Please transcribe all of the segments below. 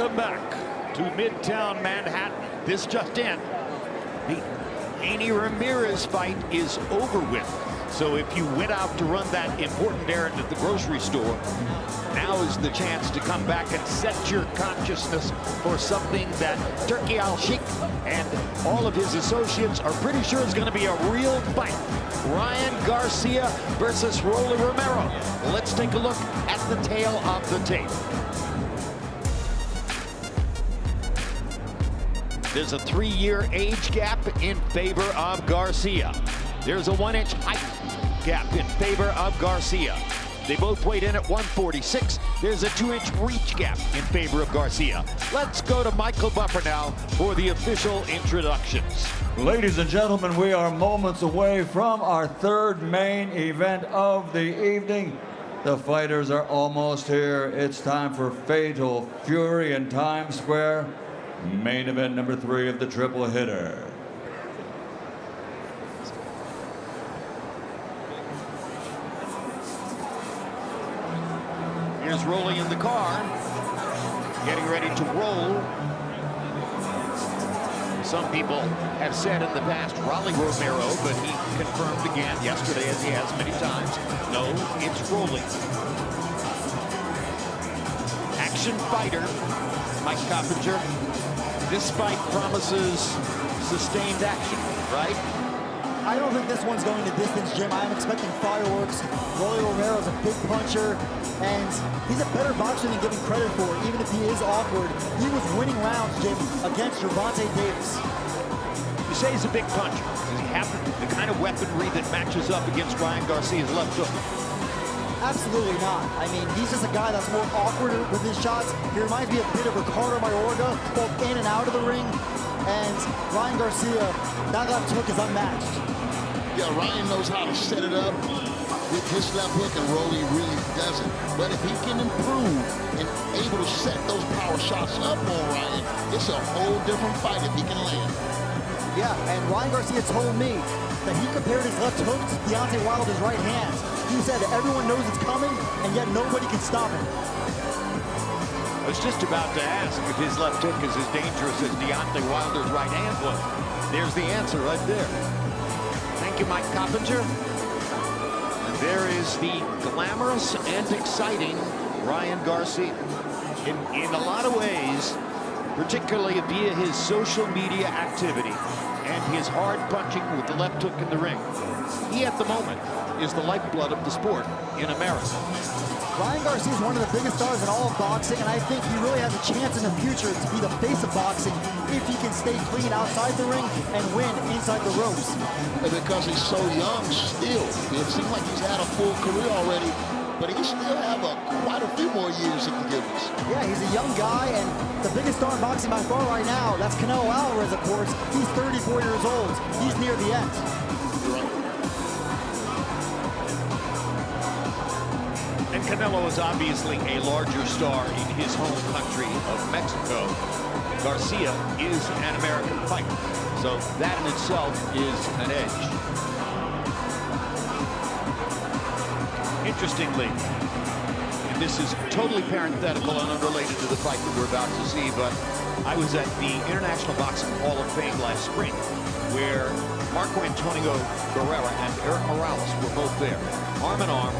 Welcome back to Midtown Manhattan. This just in. The Haney Ramirez fight is over with. So if you went out to run that important errand at the grocery store, now is the chance to come back and set your consciousness for something that Turki Al-Sheikh and all of his associates are pretty sure is going to be a real fight. Ryan Garcia versus Rolly Romero. Let's take a look at the tail of the tape. There's a 3-year age gap in favor of Garcia. There's a 1-inch height gap in favor of Garcia. They both weighed in at 146. There's a 2-inch reach gap in favor of Garcia. Let's go to Michael Buffer now for the official introductions. Ladies and gentlemen, we are moments away from our third main event of the evening. The fighters are almost here. It's time for Fatal Fury in Times Square. Main event number 3 of the triple hitter. Here's Rolly in the car, getting ready to roll. Some people have said in the past Rolly Romero, but he confirmed again yesterday, as he has many times, no, it's Rolly. Action fighter, Mike Coppinger. This fight promises sustained action, right? I don't think this one's going the distance, Jim. I'm expecting fireworks. Rolly Romero's a big puncher, and he's a better boxer than given credit for, even if he is awkward. He was winning rounds, Jim, against Gervonta Davis. You say he's a big puncher. Does he have the kind of weaponry that matches up against Ryan Garcia's left hook? Absolutely not. I mean, he's just a guy that's more awkward with his shots. He reminds me a bit of Ricardo Mayorga, both in and out of the ring. And Ryan Garcia, that left hook is unmatched. Yeah, Ryan knows how to set it up with his left hook, and Rolly really doesn't. But if he can improve and able to set those power shots up on Ryan, it's a whole different fight if he can land. Yeah, and Ryan Garcia told me that he compared his left hook to Deontay Wilder's right hand. He said that everyone knows it's coming, and yet nobody can stop it. I was just about to ask if his left hook is as dangerous as Deontay Wilder's right hand was. There's the answer right there. Thank you, Mike Coppinger. And there is the glamorous and exciting Ryan Garcia. In a lot of ways, particularly via his social media activity and his hard punching with the left hook in the ring, he at the moment is the lifeblood of the sport in America. Ryan Garcia is one of the biggest stars in all of boxing, and I think he really has a chance in the future to be the face of boxing if he can stay clean outside the ring and win inside the ropes. Because he's so young still. It seems like he's had a full career already, but he still have quite a few more years he can give us. Yeah, he's a young guy, and the biggest star in boxing by far right now, that's Canelo Alvarez, of course. He's 34 years old. He's near the end. You're right. And Canelo is obviously a larger star in his home country of Mexico. Garcia is an American fighter, so that in itself is an edge. Interestingly, and this is totally parenthetical and unrelated to the fight that we're about to see, but I was at the International Boxing Hall of Fame last spring, where Marco Antonio Barrera and Eric Morales were both there, arm in arm,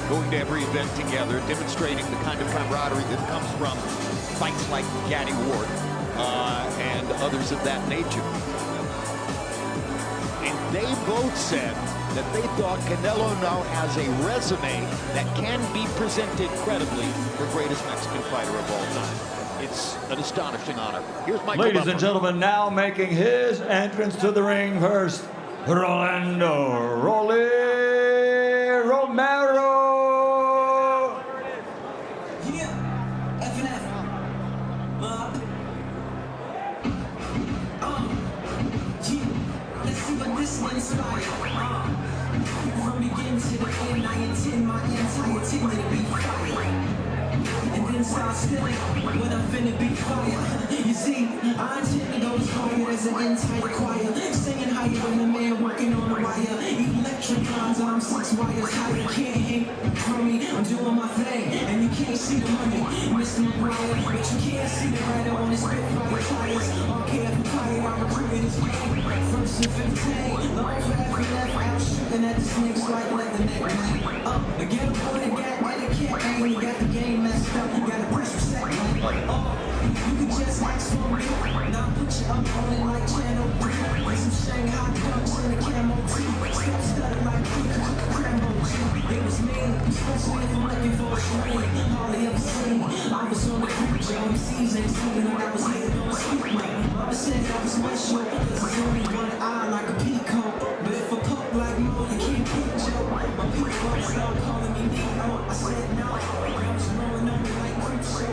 going to every event together, demonstrating the kind of camaraderie that comes from fights like Gaddy Ward and others of that nature. And they both said that they thought Canelo now has a resume that can be presented credibly for greatest Mexican fighter of all time. It's an astonishing honor. Here's Michael Ladies Buffer. and gentlemen, now making his entrance to the ring first, Rolando Rolly Romero. From beginning to the end, I intend my entire team to be fire. And then start spilling when I'm finna be fire. You see, I intend to go as hard as an entire choir, singing higher than the man working on a wire. Electric lines on I'm 6 wires high, you can't hang from me. I'm doing my thing, and you can't see the money. Mr. McGuire, but you can't see the rider on his spitfire tires. Okay, I'm fire, I'm recruiting his game. First and 15, long for FNF, out shooting at the snakes like leatherneck. Up, again, boy, they got etiquette, man. You got the game messed up, you gotta press reset, man. You can just ask for me. Now put you up on it like Channel 3. With some Shanghai ducks in a camo tee. Step studded like peaches with Crambo G. It was me, especially if I'm looking for a screen. Hardly ever seen. I was on the creature, MCs ain't seen when I was here on speak. Mama said I was special, cause it's only one eye like a peacock. But if I poke like Mo, you can't peek Joe. My people start calling me Neo. I said no, I was rolling on me like creep show.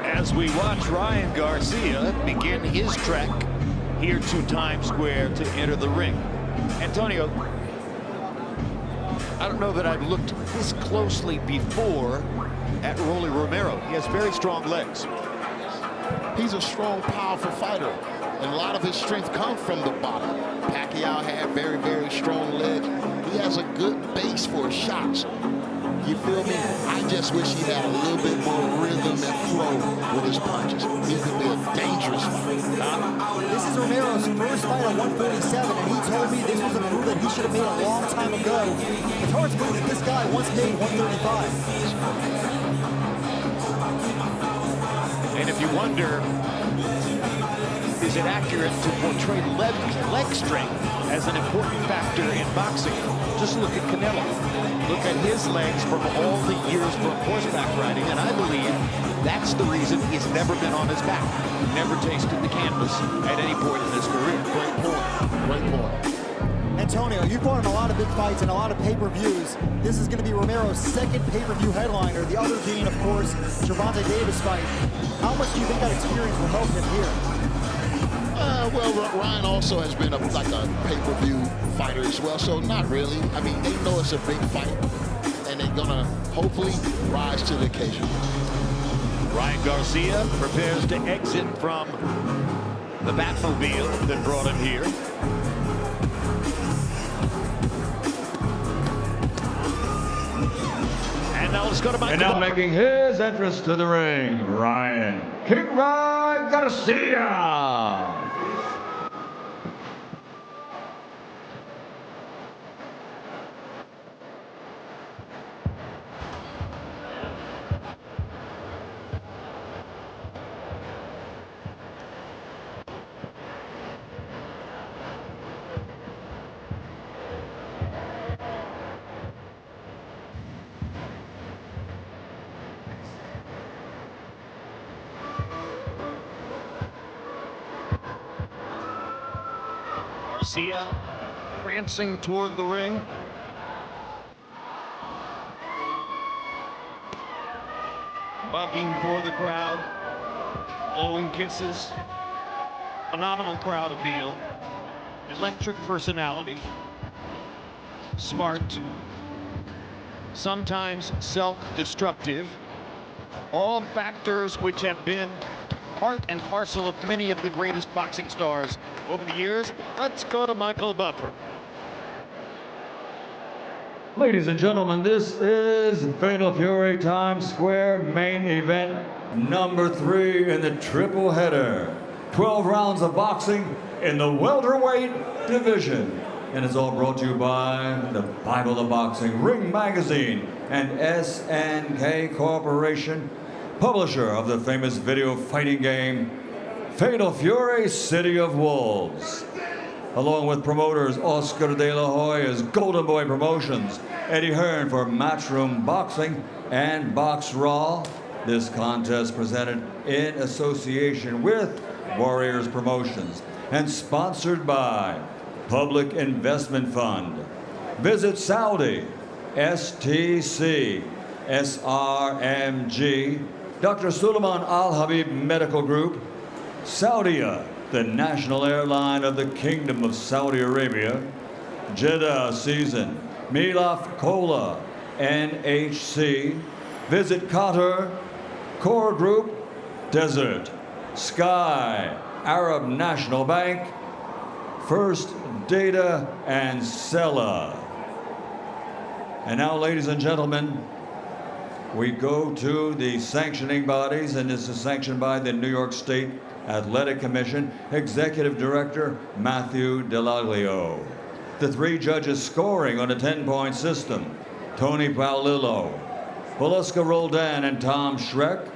As we watch Ryan Garcia begin his trek here to Times Square to enter the ring. Antonio, I don't know that I've looked this closely before at Rolly Romero. He has very strong legs. He's a strong, powerful fighter, and a lot of his strength comes from the bottom. Pacquiao had very, very strong legs. He has a good base for his shots. You feel me? I just wish he had a little bit more rhythm and flow with his punches. He could be a dangerous fighter. This is Romero's first fight at 147, and he told me this was a move that he should have made a long time ago. It's hard to believe that this guy once made 135. And if you wonder, is it accurate to portray leg strength as an important factor in boxing? Just look at Canelo. Look at his legs from all the years from horseback riding, and I believe that's the reason he's never been on his back, never tasted the canvas at any point in his career. Great point. Great point. Antonio, you've fought in a lot of big fights and a lot of pay-per-views. This is going to be Romero's second pay-per-view headliner, the other being, of course, Gervonta Davis fight. How much do you think that experience will help him here? Well, Ryan also has been like a pay-per-view fighter as well, so not really. I mean, they know it's a big fight, and they're gonna hopefully rise to the occasion. Ryan Garcia prepares to exit from the Batmobile that brought him here. And now let's go to Michael. And now making his entrance to the ring, Ryan Kickback Garcia. Garcia prancing toward the ring. Bucking for the crowd, blowing kisses. Phenomenal crowd appeal. Electric personality. Smart. Sometimes self-destructive. All factors which have been part and parcel of many of the greatest boxing stars over the years. Let's go to Michael Buffer. Ladies and gentlemen, this is Fatal Fury Times Square main event number 3 in the triple header. 12 rounds of boxing in the welterweight division. And it's all brought to you by the Bible of Boxing, Ring Magazine, and SNK Corporation, publisher of the famous video fighting game, Fatal Fury, City of Wolves. Along with promoters Oscar De La Hoya's Golden Boy Promotions, Eddie Hearn for Matchroom Boxing and Box Raw. This contest presented in association with Warriors Promotions and sponsored by Public Investment Fund. Visit Saudi, STC, SRMG, Dr. Suleiman Al Habib Medical Group, Saudia, the national airline of the Kingdom of Saudi Arabia, Jeddah Season, Milaf Cola, NHC, Visit Qatar, Core Group, Desert, Sky, Arab National Bank, First Data, and Sella. And now, ladies and gentlemen, we go to the sanctioning bodies, and this is sanctioned by the New York State Athletic Commission, Executive Director Matthew Delaglio. The three judges scoring on a 10-point system, Tony Paolillo, Veluska Roldan, and Tom Schreck.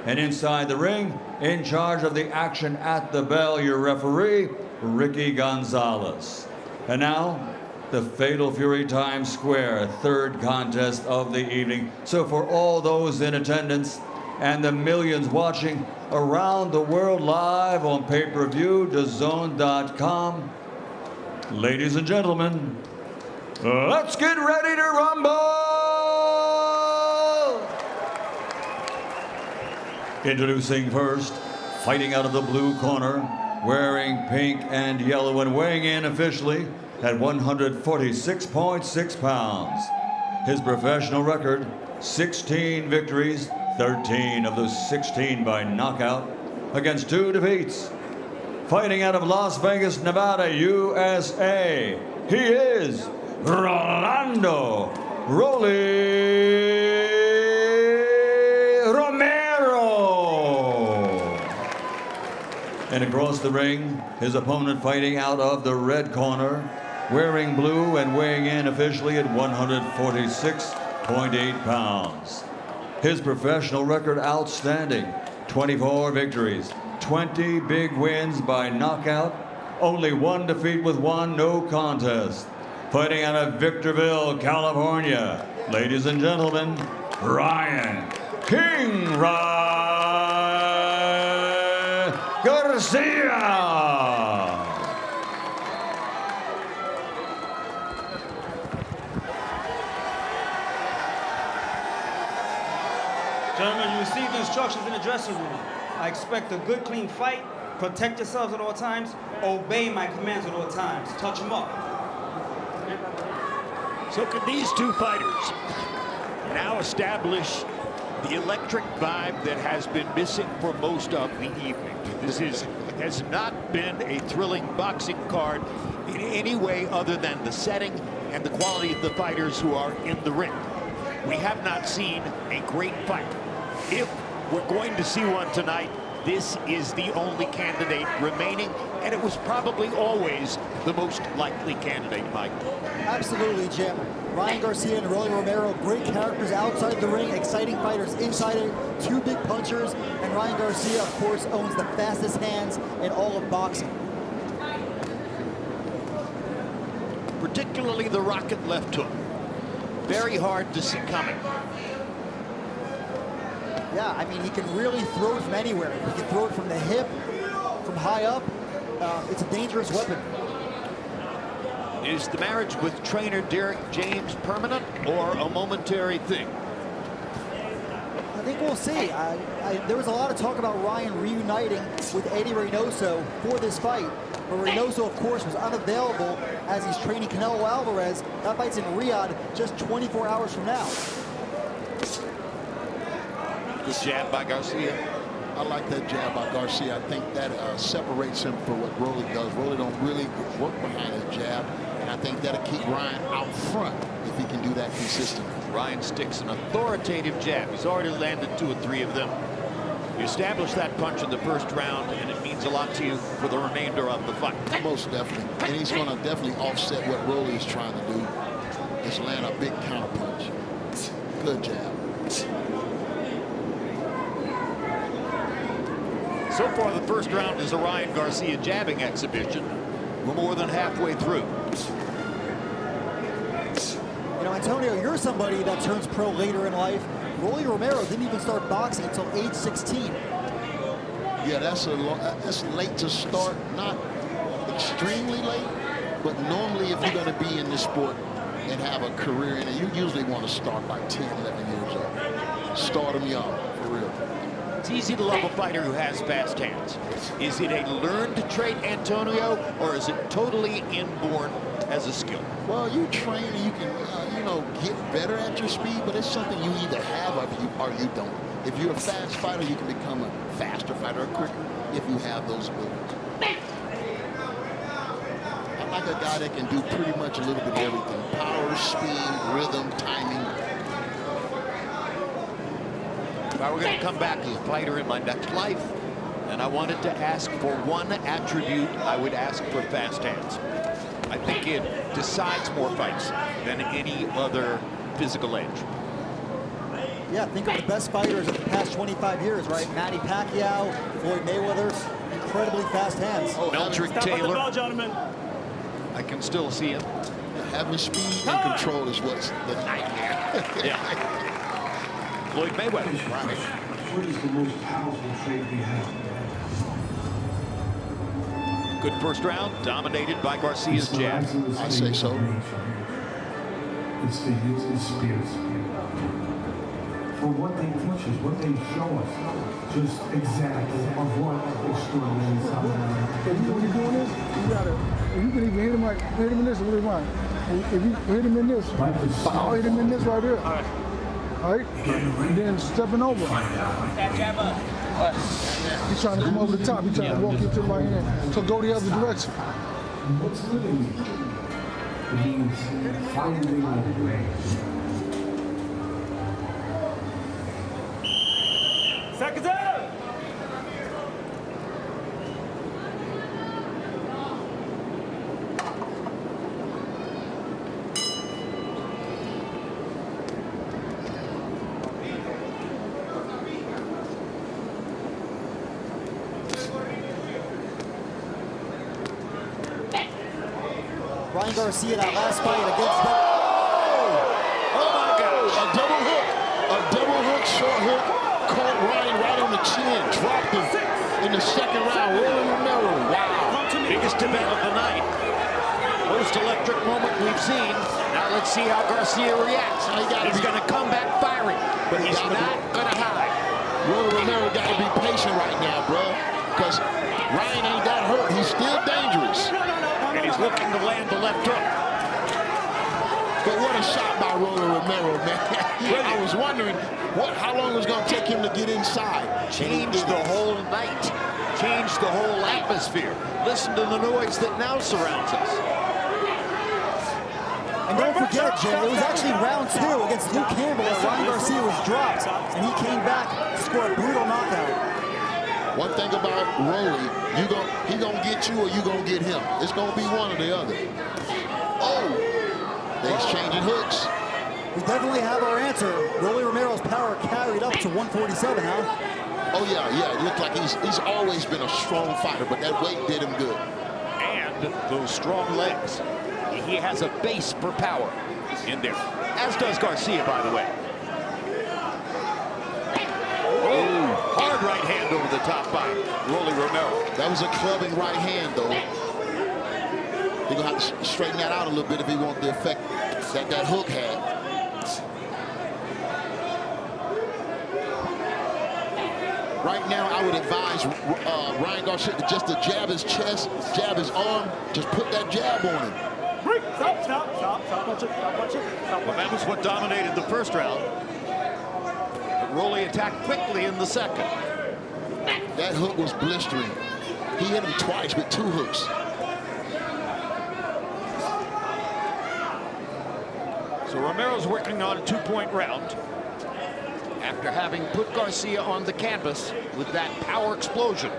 And inside the ring, in charge of the action at the bell, your referee, Ricky Gonzalez. And now, the Fatal Fury Times Square, third contest of the evening. So for all those in attendance and the millions watching around the world live on pay-per-view, DAZN.com, ladies and gentlemen, let's get ready to rumble! Introducing first, fighting out of the blue corner, wearing pink and yellow and weighing in officially at 146.6 pounds. His professional record, 16 victories, 13 of those 16 by knockout, against 2 defeats. Fighting out of Las Vegas, Nevada, USA, he is Rolando Roly Romero. And across the ring, his opponent fighting out of the red corner, wearing blue and weighing in officially at 146.8 pounds. His professional record outstanding, 24 victories, 20 big wins by knockout, only 1 defeat with 1 no contest. Fighting out of Victorville, California, ladies and gentlemen, Ryan King Garcia. Gentlemen, you received the instructions in the dressing room. I expect a good, clean fight. Protect yourselves at all times. Obey my commands at all times. Touch them up. So can these two fighters now establish the electric vibe that has been missing for most of the evening? This has not been a thrilling boxing card in any way other than the setting and the quality of the fighters who are in the ring. We have not seen a great fight. If we're going to see one tonight, this is the only candidate remaining, and it was probably always the most likely candidate, Mike. Absolutely, Jim. Ryan Garcia and Rolly Romero, great characters outside the ring, exciting fighters inside it, 2 big punchers, and Ryan Garcia, of course, owns the fastest hands in all of boxing. Particularly the rocket left hook. Very hard to see coming. Yeah, I mean, he can really throw it from anywhere. He can throw it from the hip, from high up. It's a dangerous weapon. Is the marriage with trainer Derek James permanent or a momentary thing? I think we'll see. There was a lot of talk about Ryan reuniting with Eddie Reynoso for this fight. But Reynoso, of course, was unavailable as he's training Canelo Alvarez. That fight's in Riyadh just 24 hours from now. Good jab by Garcia. I like that jab by Garcia. I think that separates him from what Rolly does. Rolly don't really work behind his jab, and I think that'll keep Ryan out front if he can do that consistently. Ryan sticks an authoritative jab. He's already landed 2 or 3 of them. You established that punch in the first round, and it means a lot to you for the remainder of the fight. Most definitely. And he's going to definitely offset what Rolly is trying to do. Just land a big counter punch. Good jab. So far, the first round is a Ryan Garcia jabbing exhibition. We're more than halfway through. You know, Antonio, you're somebody that turns pro later in life. Rolly Romero didn't even start boxing until age 16. Yeah, that's late to start. Not extremely late, but normally if you're going to be in this sport and have a career in it, you usually want to start by 10, 11 years old. Start them young, for real. It's easy to love a fighter who has fast hands. Is it a learned trait, Antonio, or is it totally inborn as a skill? Well, you train and you can, you know, get better at your speed, but it's something you either have or you don't. If you're a fast fighter, you can become a faster fighter or quicker if you have those abilities. I like a guy that can do pretty much a little bit of everything. Power, speed, rhythm, timing. If I were going to come back as a fighter in my next life, and I wanted to ask for one attribute, I would ask for fast hands. I think it decides more fights than any other physical edge. Yeah, think of the best fighters of the past 25 years, right? Manny Pacquiao, Floyd Mayweather, incredibly fast hands. Oh, Eldrick Taylor. Ball, gentlemen. I can still see him. Having speed and control is what's the nightmare. Yeah. Floyd Mayweather. Right. What is the most powerful trait we have? Good first round, dominated by Garcia's jab. I say so. It's the spirit. For what they teach us, what they show us, just exactly of what extraordinary is. If you what you're doing is, you gotta, if you can even hit him in this, what do you want? If you hit him in this, I'll hit him in this right here. All right? And then stepping over. That jab up. He's trying to come over the top. He's trying to walk into the right hand. So go the other direction. What's living? It means finding a way. Seconds out. Ryan Garcia, that last fight against the... Oh my gosh. A double hook, short hook, caught Ryan right on the chin, dropped him in the second round. Rolling Romero, wow. Biggest event of the night. Most electric moment we've seen. Now let's see how Garcia reacts. He's going to come back firing, but he's not going to hide. Rolling Romero got to be patient right now, bro, because Ryan ain't that hurt. He's still dangerous. And he's looking to land the left hook. But what a shot by Rolling Romero, man. I was wondering how long it was going to take him to get inside. Changed the whole night. Changed the whole atmosphere. Listen to the noise that now surrounds us. And don't forget, Jay, it was actually round 2 against Luke Campbell that Ryan Garcia was dropped, and he came back to score a brutal knockout. One thing about Rolly, he gonna get you or you gonna get him. It's gonna be one or the other. Oh, they exchanging hooks. We definitely have our answer. Rolly Romero's power carried up to 147, huh? Oh yeah, it looked like he's always been a strong fighter, but that weight did him good. And those strong legs. He has a base for power in there, as does Garcia, by the way. Oh, hard right hand over the top by Rolly Romero. That was a clubbing right hand, though. He's gonna have to straighten that out a little bit if he wants the effect that hook had. Right now, I would advise Ryan Garcia just to jab his chest, jab his arm, just put that jab on him. Stop punching. Well, that was what dominated the first round. But Rolly attacked quickly in the second. That hook was blistering. He hit him twice with 2 hooks. So Romero's working on a 2-point round after having put Garcia on the canvas with that power explosion.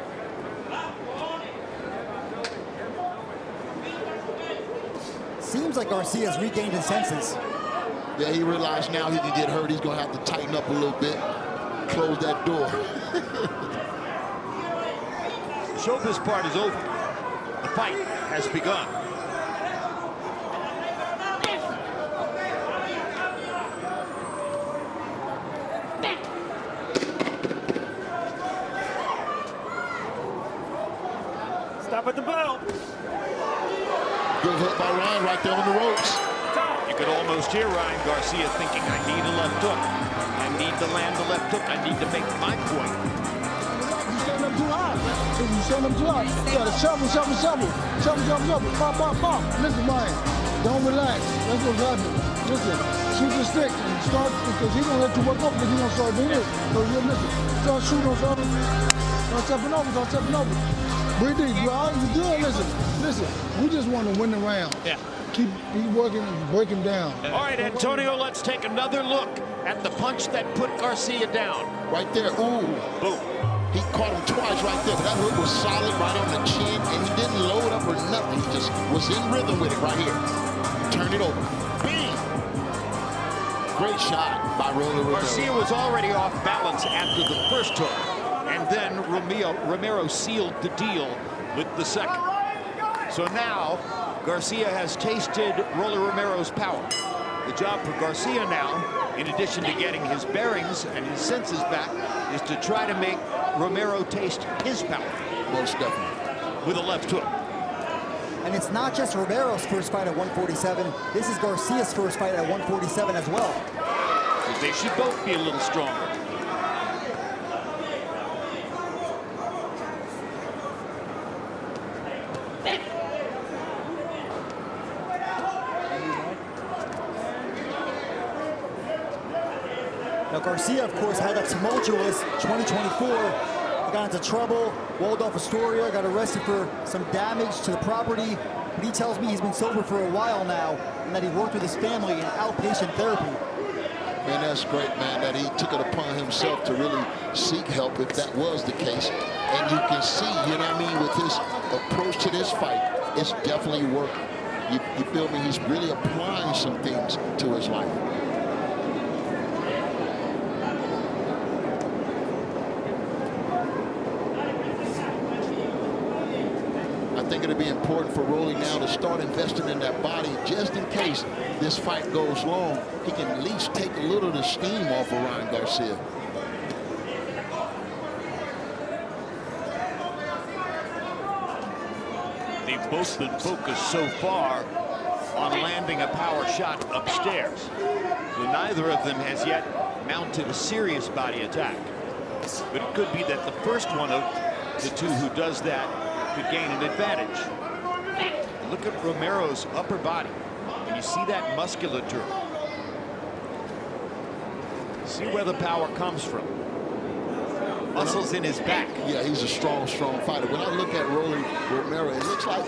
Seems like Garcia's regained his senses. Yeah, he realized now he can get hurt. He's going to have to tighten up a little bit, close that door. showbiz part is over. The fight has begun. Stop at the bell. Good hook by Ryan right there on the ropes. You could almost hear Ryan Garcia thinking, I need a left hook. I need to land the left hook. I need to make my point. You stand up too high. You stand up too high. You gotta shuffle. Pop. Listen, man, don't relax. That's what's happening. Listen, shoot the stick and start, because he's gonna let you work up, because he's gonna start doing it. So you listen, start shooting, start stepping over. Breathe deep, you all right? You good? Listen, we just want to win the round. Yeah. Keep working and break him down. All right, Antonio, let's take another look at the punch that put Garcia down. Right there, ooh. Boom. He caught him twice right there, but that hook was solid right on the chin, and he didn't load up or nothing. He just was in rhythm with it right here. Turn it over. Bang! Great shot by Romero. Garcia was already off balance after the first hook, and then Romero sealed the deal with the second. So now, Garcia has tasted Rolly Romero's power. The job for Garcia now, in addition to getting his bearings and his senses back, is to try to make Romero taste his power. Most definitely. With a left hook. And it's not just Romero's first fight at 147. This is Garcia's first fight at 147 as well. They should both be a little stronger. Now Garcia, of course, had a tumultuous 2024. He got into trouble. Waldorf Astoria got arrested for some damage to the property. But he tells me he's been sober for a while now, and that he worked with his family in outpatient therapy. Man, that's great, man, that he took it upon himself to really seek help if that was the case. And you can see, you know what I mean, with his approach to this fight, it's definitely working. You feel me? He's really applying some things to his life. I think it'll be important for Rolly now to start investing in that body just in case this fight goes long. He can at least take a little of the steam off of Ryan Garcia. They've both been focused so far on landing a power shot upstairs. So neither of them has yet mounted a serious body attack. But it could be that the first one of the two who does that could gain an advantage. Look at Romero's upper body. And you see that musculature. See where the power comes from. Muscles in his back. Yeah, he's a strong fighter. When I look at Rolly Romero, it looks like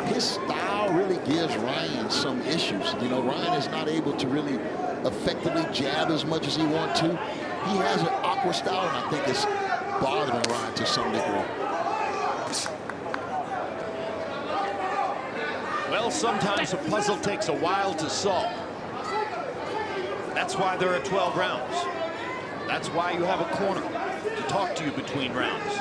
his style really gives Ryan some issues. You know, Ryan is not able to really effectively jab as much as he wants to. He has an awkward style, and I think it's bothering Ryan to some degree. Well, sometimes a puzzle takes a while to solve. That's why there are 12 rounds. That's why you have a corner to talk to you between rounds.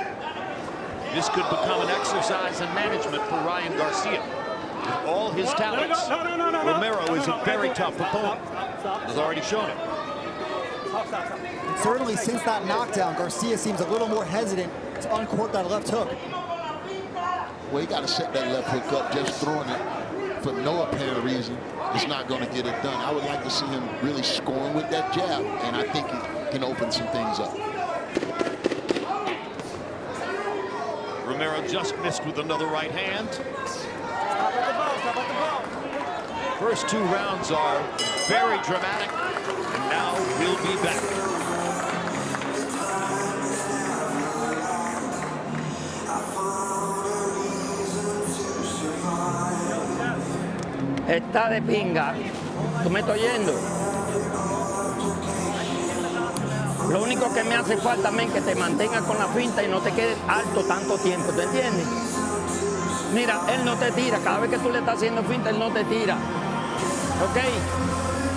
This could become an exercise in management for Ryan Garcia. With all his talents, Romero is a very tough opponent. Has already shown it. And certainly since that knockdown, Garcia seems a little more hesitant to uncork that left hook. Well, he got to set that left hook up. Just throwing it for no apparent reason is not going to get it done. I would like to see him really scoring with that jab, and I think he can open some things up. Romero just missed with another right hand. First two rounds are very dramatic, and now we'll be back. Está de pinga. ¿Tú me estás oyendo? Lo único que me hace falta también es que te mantengas con la finta y no te quedes alto tanto tiempo, ¿te entiendes? Mira, él no te tira. Cada vez que tú le estás haciendo finta, él no te tira. ¿Ok?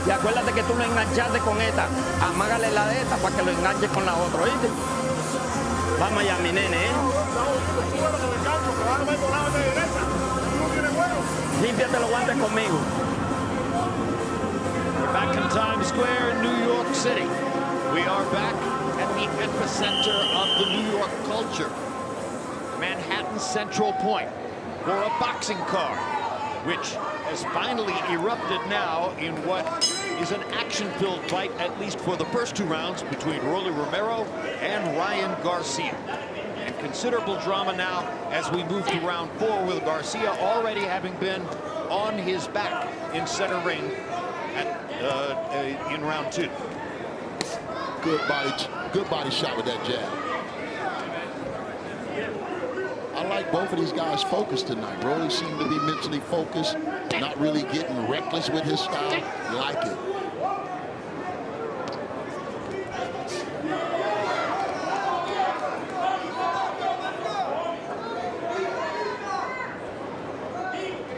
Y acuérdate que tú lo enganchaste con esta. Amágale la de esta para que lo enganches con la otra, ¿oíste? Vamos allá, mi nene, ¿eh? Límpiate los guantes conmigo. We're back in Times Square in New York City. We are back at the epicenter of the New York culture. Manhattan's Central Point for a boxing card, which has finally erupted now in what is an action-filled fight, at least for the first 2 rounds, between Rolly Romero and Ryan Garcia. And considerable drama now as we move to round 4, with Garcia already having been on his back in center ring in round 2. Good body shot with that jab. I like both of these guys focused tonight. Rolly seemed to be mentally focused, not really getting reckless with his style. Like it.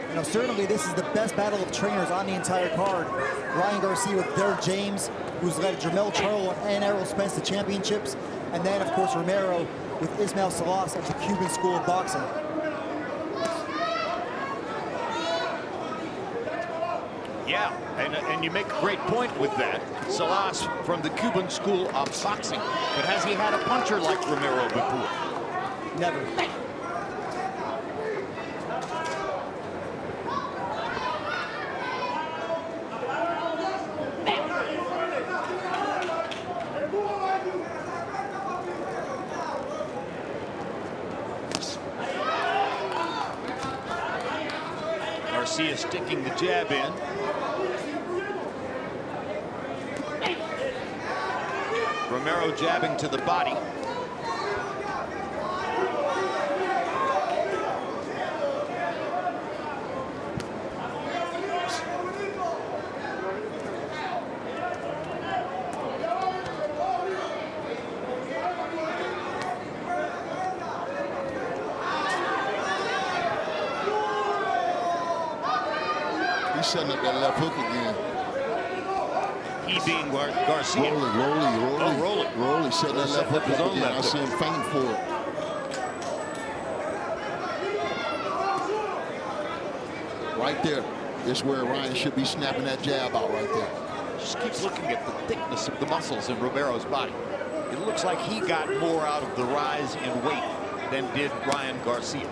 You know, certainly this is the best battle of trainers on the entire card. Ryan Garcia with Derek James, who's led Jermell Charlo and Errol Spence to championships. And then, of course, Romero with Ismael Salas of the Cuban School of Boxing. Yeah, and you make a great point with that. Salas from the Cuban School of Boxing. But has he had a puncher like Romero before? Never. Garcia sticking the jab in. Romero jabbing to the body. He's setting up that left hook again. He being Garcia. Rolly setting that left hook up again. I see him fainting for it. Right there is where Ryan should be snapping that jab out right there. Just keeps looking at the thickness of the muscles in Romero's body. It looks like he got more out of the rise in weight than did Ryan Garcia.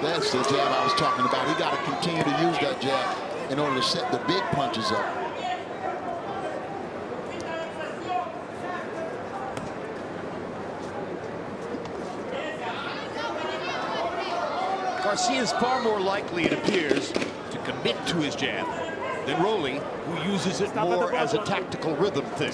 That's the jab I was talking about. He got to continue to use that jab in order to set the big punches up. Garcia is far more likely, it appears, to commit to his jab than Rolly, who uses it more as a tactical rhythm thing.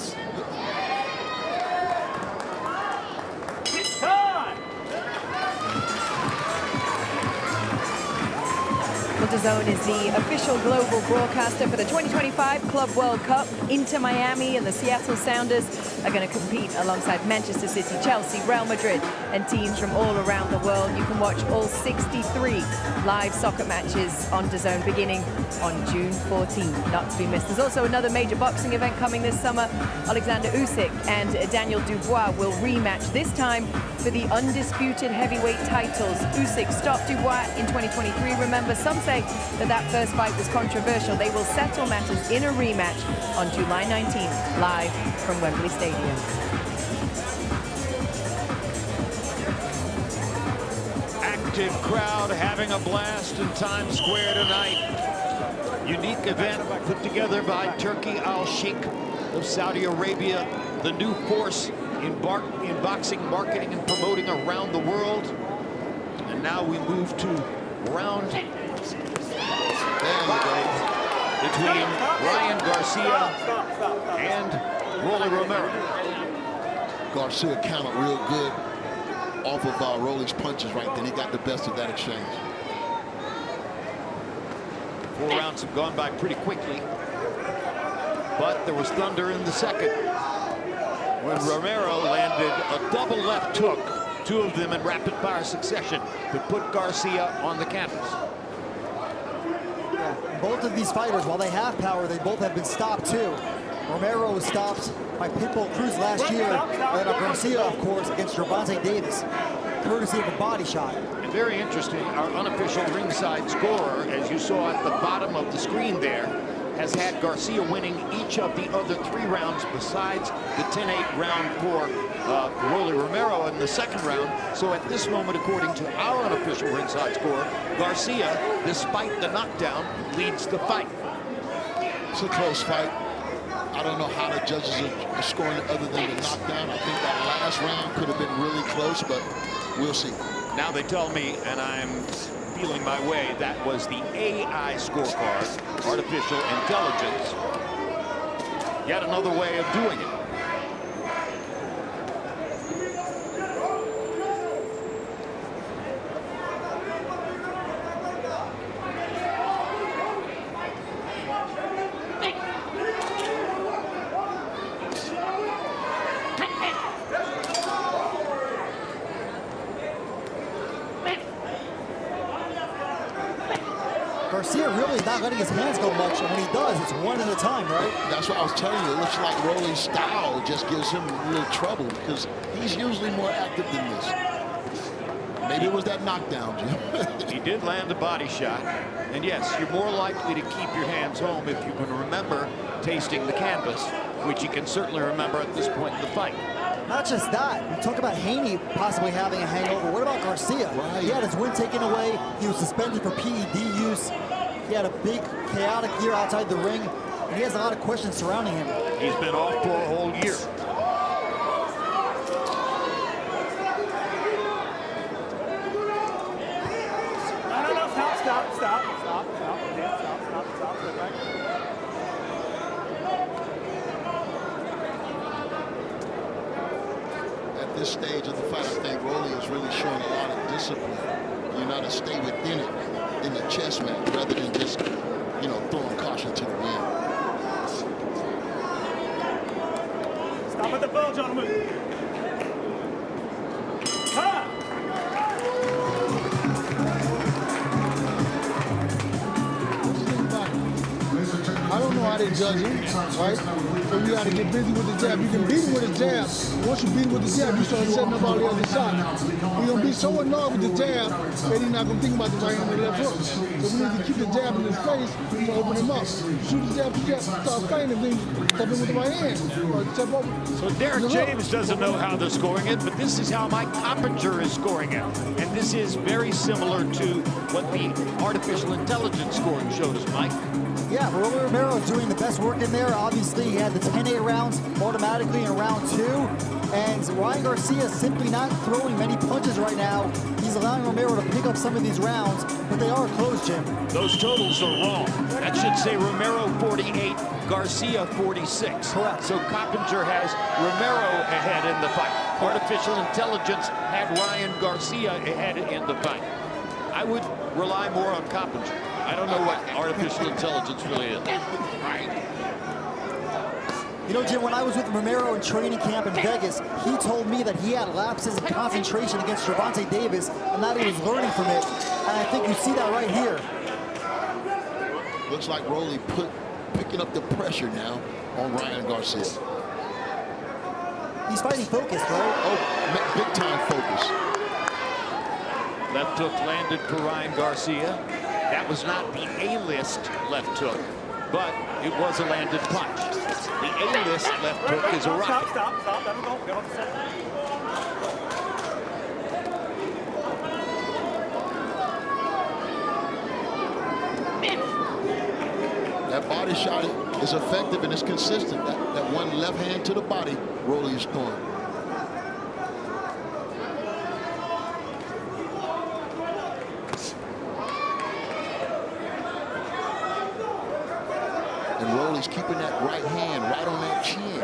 DAZN is the official global broadcaster for the 2025 Club World Cup. Inter Miami and the Seattle Sounders are going to compete alongside Manchester City, Chelsea, Real Madrid, and teams from all around the world. You can watch all 63 live soccer matches on DAZN beginning on June 14th. Not to be missed. There's also another major boxing event coming this summer. Alexander Usyk and Daniel Dubois will rematch, this time for the undisputed heavyweight titles. Usyk stopped Dubois in 2023. Remember, some say that first fight was controversial. They will settle matters in a rematch on July 19th, live from Wembley Stadium. Active crowd having a blast in Times Square tonight. Unique event put together by Turki Al Sheikh of Saudi Arabia, the new force in boxing marketing and promoting around the world. And now we move to round between Ryan Garcia and Rolly Romero. Garcia countered real good off of Rolly's punches right then. He got the best of that exchange. 4 rounds have gone by pretty quickly, but there was thunder in the second when Romero landed a double left hook, 2 of them in rapid fire succession, to put Garcia on the canvas. both of these fighters, while they have power, they both have been stopped too. Romero was stopped by Pitbull Cruz last year, and then Garcia, of course, against Gervonta Davis, courtesy of a body shot. And very interesting, our unofficial ringside scorer, as you saw at the bottom of the screen there, has had Garcia winning each of the other 3 rounds besides the 10-8 round for Rolly Romero in the second round. So at this moment, according to our unofficial ringside score, Garcia, despite the knockdown, leads the fight. It's a close fight. I don't know how the judges are scoring it other than the knockdown. I think that last round could have been really close, but we'll see. Now they tell me, and I'm feeling my way, that was the AI scorecard, artificial intelligence. Yet another way of doing it. Garcia really is not letting his hands go much, and when he does, it's one at a time, right? That's what I was telling you. It looks like Rolly's style just gives him a little trouble because he's usually more active than this. Maybe it was that knockdown, Jim. He did land a body shot. And yes, you're more likely to keep your hands home if you can remember tasting the canvas, which you can certainly remember at this point in the fight. Not just that, we talk about Haney possibly having a hangover. What about Garcia? Right. He had his win taken away. He was suspended for PED use. He had a big, chaotic year outside the ring, and he has a lot of questions surrounding him. He's been off for a whole year. No, stop. At this stage of the fight, I think Rolly is really showing a lot of discipline. You know, to stay within it in the chess match rather than just, you know, throwing caution to the wind. Stop at the bell, gentlemen. Time. I don't know how they judge him, right? So you got to get busy with the jab. You can beat him with a jab. Once you beat him with the jab, you start setting up all the other shots. He's going to be so annoyed with the jab that he's not going to think about the right hand and the left hook. So we need to keep the jab in his face to open him up. Shoot the jab, start fighting, and then step in with the right hand. Or step over. So Derek James doesn't know how they're scoring it, but this is how Mike Coppinger is scoring it. And this is very similar to what the artificial intelligence scoring shows, Mike. Yeah, Rolly Romero is doing the best work in there. Obviously, he had the 10-8 rounds automatically in round 2. And Ryan Garcia is simply not throwing many punches right now. He's allowing Romero to pick up some of these rounds, but they are close, Jim. Those totals are wrong. That should say Romero 48, Garcia 46. Correct. So Coppinger has Romero ahead in the fight. Artificial intelligence had Ryan Garcia ahead in the fight. I would rely more on Coppinger. I don't know what artificial intelligence really is. Right. You know, Jim, when I was with Romero in training camp in Vegas, he told me that he had lapses in concentration against Gervonta Davis and that he was learning from it. And I think you see that right here. Looks like Rolly picking up the pressure now on Ryan Garcia. He's fighting focused, right? Oh, big time focus. Left hook landed for Ryan Garcia. That was not the A-list left hook, but it was a landed punch. The A-list left hook is a rocket. Stop. Let him go. Get off the center. That body shot is effective and it's consistent. That one left hand to the body, Rolly is throwing. And Rolly's keeping that right hand right on that chin.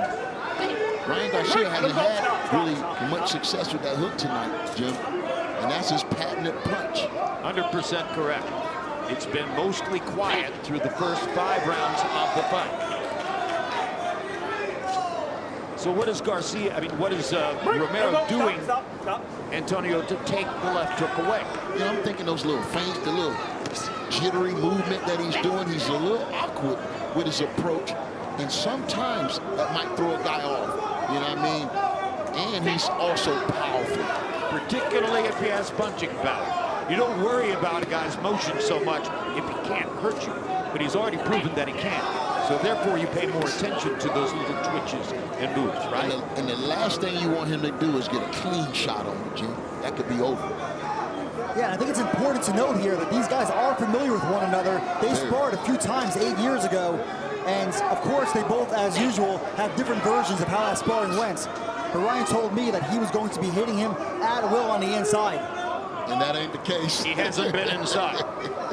Ryan Garcia hasn't had really much success with that hook tonight, Jim. And that's his patented punch. 100% correct. It's been mostly quiet through the first 5 rounds of the fight. So what is Garcia, what is Romero doing, Stop. Antonio, to take the left hook away? You know, I'm thinking those little feints, the little jittery movement that he's doing. He's a little awkward with his approach, and sometimes that might throw a guy off. You know what I mean? And he's also powerful, particularly if he has punching power. You don't worry about a guy's motion so much if he can't hurt you, but he's already proven that he can. So therefore, you pay more attention to those little twitches and moves, right? And the last thing you want him to do is get a clean shot on you, Jim. That could be over. Yeah, I think it's important to note here that these guys are familiar with one another. They sparred a few times 8 years ago, and of course, they both, as usual, have different versions of how that sparring went. But Ryan told me that he was going to be hitting him at will on the inside. And that ain't the case. He hasn't been inside.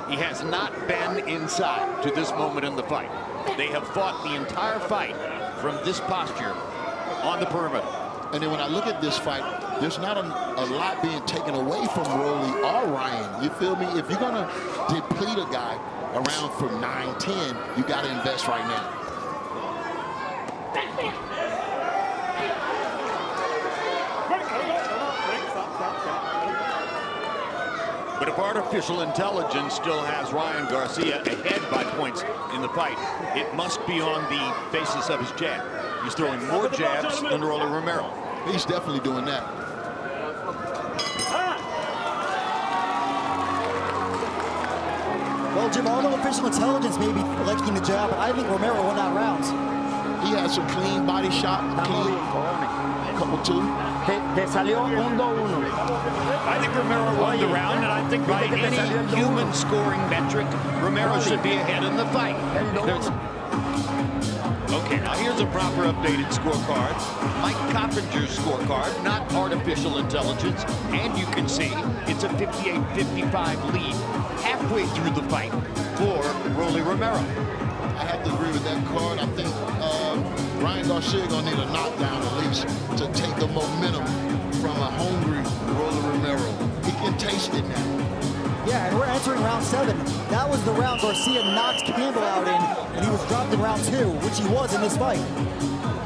He has not been inside to this moment in the fight. They have fought the entire fight from this posture on the perimeter. And then when I look at this fight, there's not a lot being taken away from Roly or Ryan. You feel me? If you're going to deplete a guy around from 9-10, you got to invest right now. But if artificial intelligence still has Ryan Garcia ahead by points in the fight, it must be on the basis of his jab. He's throwing more jabs than Rolly Romero. He's definitely doing that. Well, Jim, although official intelligence may be liking the jab, but I think Romero won that round. He had some clean body shot, clean, couple two. Te salió 1-2-1. I think Romero won the round, and I think by any human scoring metric, Romero should be ahead in the fight. Okay, now here's a proper updated scorecard. Mike Coppinger's scorecard, not artificial intelligence, and you can see it's a 58-55 lead halfway through the fight for Rolly Romero. I have to agree with that card. I think Ryan Garcia gonna need a knockdown at least to take the momentum from a hungry Rolly Romero. He can taste it now. Yeah, and we're entering round 7. That was the round Garcia knocked Campbell out in, and he was dropped in round 2, which he was in this fight.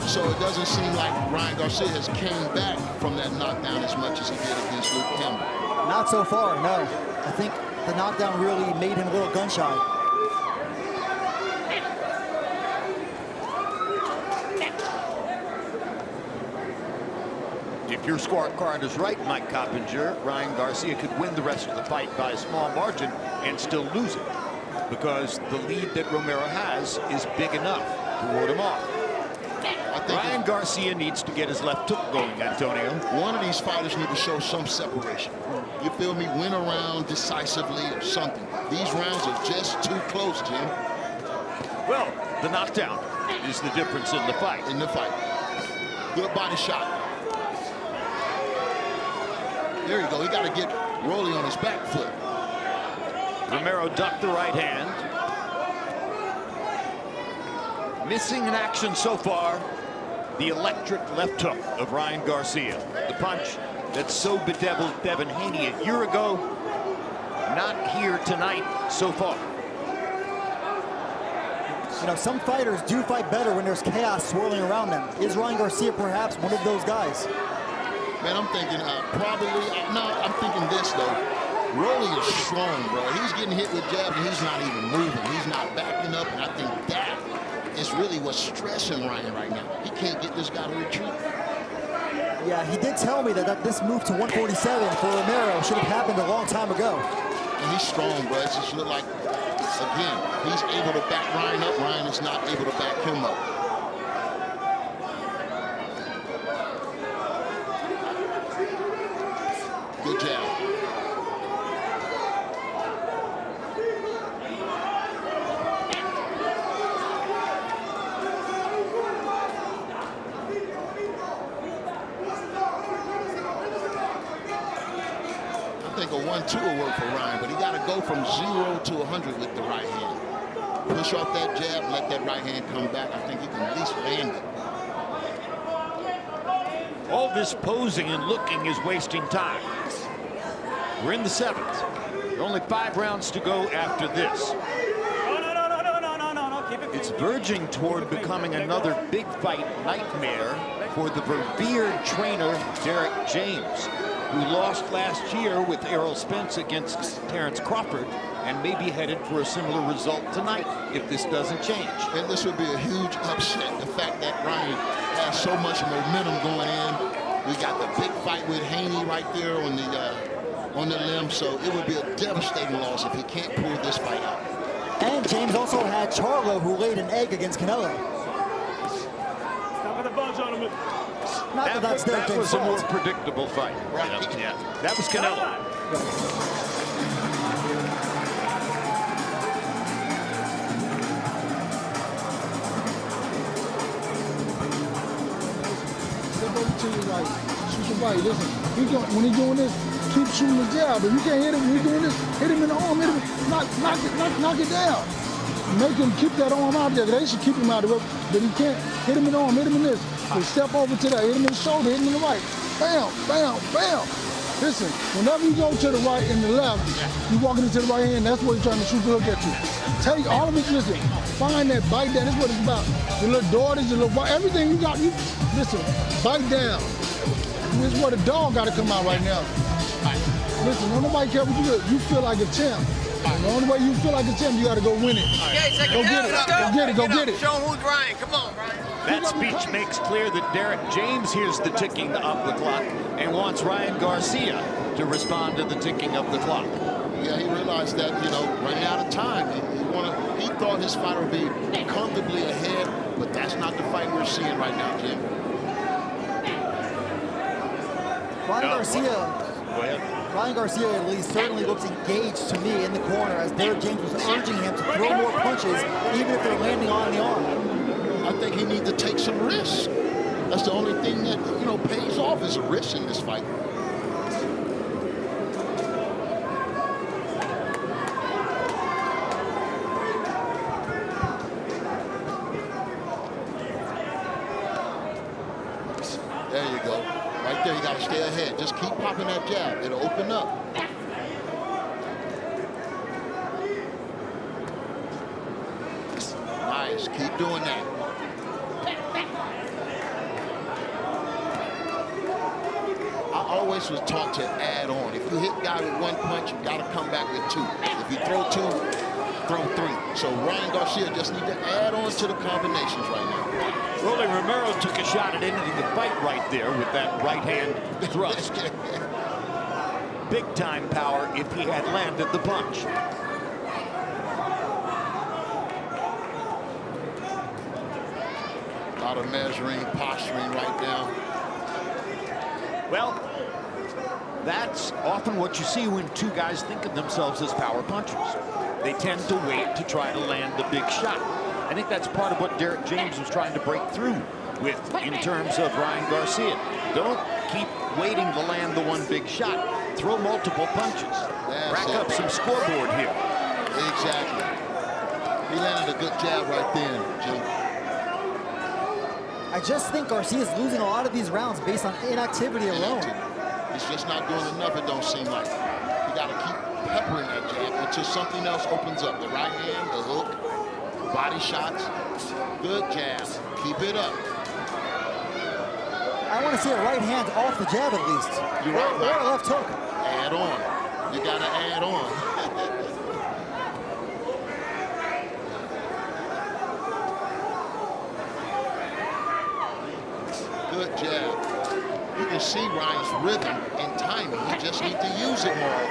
So it doesn't seem like Ryan Garcia has came back from that knockdown as much as he did against Luke Campbell. Not so far, no. I think the knockdown really made him a little gun-shy. If your scorecard is right, Mike Coppinger, Ryan Garcia could win the rest of the fight by a small margin and still lose it, because the lead that Romero has is big enough to ward him off. I think Ryan Garcia needs to get his left hook going, Antonio. One of these fighters need to show some separation. You feel me? Win a round decisively or something. These rounds are just too close, Jim. Well, the knockdown is the difference in the fight. Good body shot. There you go. He got to get Rolly on his back foot. Romero ducked the right hand. Missing in action so far, the electric left hook of Ryan Garcia. The punch that so bedeviled Devin Haney a year ago, not here tonight so far. You know, some fighters do fight better when there's chaos swirling around them. Is Ryan Garcia perhaps one of those guys? Man, I'm thinking I'm thinking this, though. Rolly is strong, bro. He's getting hit with jabs, and he's not even moving. He's not backing up, and I think that is really what's stressing Ryan right now. He can't get this guy to retreat. Yeah, he did tell me that this move to 147 for Romero should have happened a long time ago. And he's strong, bro. It just look like, again, he's able to back Ryan up. Ryan is not able to back him up. Good jab. I think a 1-2 will work for Ryan, but he got to go from 0 to 100 with the right hand. Push off that jab, let that right hand come back. I think he can at least land it. All this posing and looking is wasting time. We're in the 7th. There are only 5 rounds to go after this. It's verging toward becoming another big fight nightmare for the revered trainer Derek James, who lost last year with Errol Spence against Terrence Crawford and may be headed for a similar result tonight if this doesn't change. And this would be a huge upset, the fact that Ryan has so much momentum going in. We got the big fight with Haney right there on the limb, so it would be a devastating loss if he can't pull this fight out. And James also had Charlo, who laid an egg against Canelo. Stop at the bunch on him. Not that that's that was a more predictable fight. Right. Yeah, that was Canelo. Step over to your right. Shoot your right. Listen, when he's doing this, keep shooting the jab. If you can't hit him when he's doing this, hit him in the arm, hit him, knock it down. Make him keep that arm out there. They should keep him out of it, but he can't hit him in the arm, hit him in this. So step over to that, hit him in the shoulder, hit him in the right. Bam, bam, bam. Listen, whenever you go to the right and the left, you're walking into the right hand, that's what he's trying to shoot the hook at you. Take all of it, listen, find that, bite that, that's what it's about. Your little daughters, your little, everything you got, you, listen, bite down. This is where the dog got to come out right now. Listen, don't nobody care what you do. You feel like a champ. And the only way you feel like a champ, you got to go win it. Go get it. Go get it. Go get it. Show who's Ryan. Come on, Ryan. That speech makes clear that Derek James hears the ticking of the clock and wants Ryan Garcia to respond to the ticking of the clock. Yeah, he realized that, running out of time. He thought his fight would be comfortably ahead, but that's not the fight we're seeing right now, Jim. Ryan Garcia at least certainly looks engaged to me in the corner as Derek James was urging him to throw more punches, even if they're landing on the arm. I think he needs to take some risks. That's the only thing that, pays off is a risk in this fight. There you go. Right there, you got to stay ahead. Just keep popping that jab. It'll open up. Nice. Keep doing that. I always was taught to add on. If you hit a guy with one punch, you got to come back with two. If you throw two, throw three. So Ryan Garcia just need to add on to the combinations right now. Rolly Romero took a shot at ending the fight right there with that right hand thrust. Big time power if he had landed the punch. A lot of measuring, posturing right now. Well, that's often what you see when two guys think of themselves as power punchers. They tend to wait to try to land the big shot. I think that's part of what Derek James was trying to break through with in terms of Ryan Garcia. Don't keep waiting to land the one big shot. Throw multiple punches. Rack up some scoreboard here. Exactly. He landed a good jab right then, Jim. I just think Garcia's losing a lot of these rounds based on inactivity alone. He's just not doing enough, it don't seem like. You got to keep peppering that jab until something else opens up. The right hand, the hook, body shots. Good jab. Keep it up. I want to see a right hand off the jab at least. You're right. Or a left hook. Add on. You got to add on. Good jab. You can see Ryan's rhythm and timing. He just needs to use it more.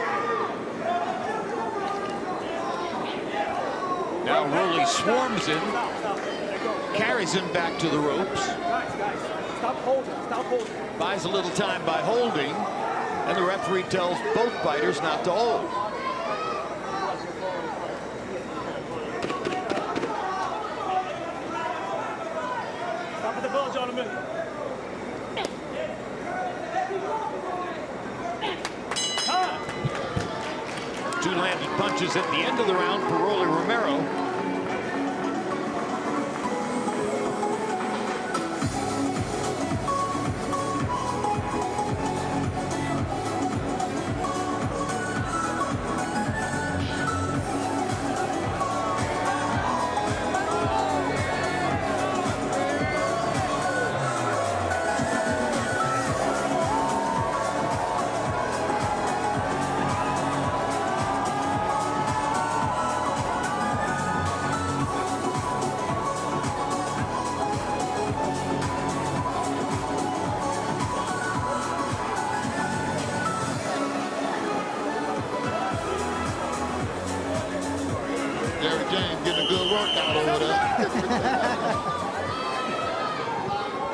Now Rolly swarms him, carries him back to the ropes. Stop holding. Stop holding. Buys a little time by holding, and the referee tells both fighters not to hold. Stop at the bell, gentlemen. Two landed punches at the end of the round for Rolly Romero.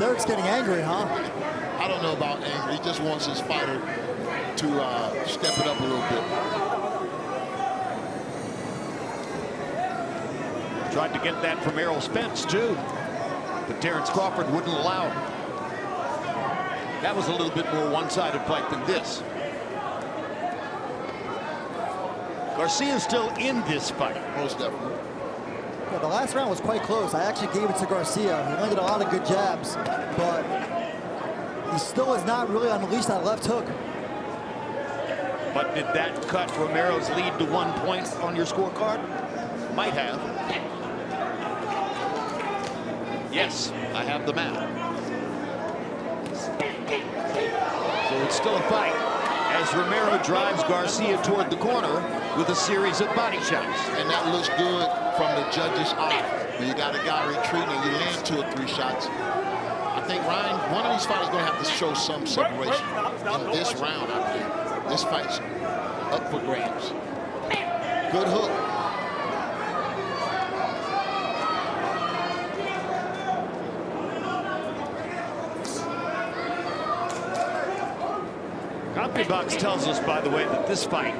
Derek's getting angry, huh? I don't know about angry. He just wants his fighter to step it up a little bit. Tried to get that from Errol Spence, too. But Terrence Crawford wouldn't allow it. That was a little bit more one-sided fight than this. Garcia's still in this fight. Most definitely. Yeah, the last round was quite close. I actually gave it to Garcia. He landed a lot of good jabs, but he still has not really unleashed that left hook. But did that cut Romero's lead to 1 point on your scorecard? Might have. Yes, I have the map. So it's still a fight as Romero drives Garcia toward the corner with a series of body shots. And that looks good from the judge's eye. When you got a guy retreating and you land 2 or 3 shots. I think Ryan, one of these fighters is going to have to show some separation in this round, I believe. This fight's up for grabs. Good hook. CompuBox tells us, by the way, that this fight,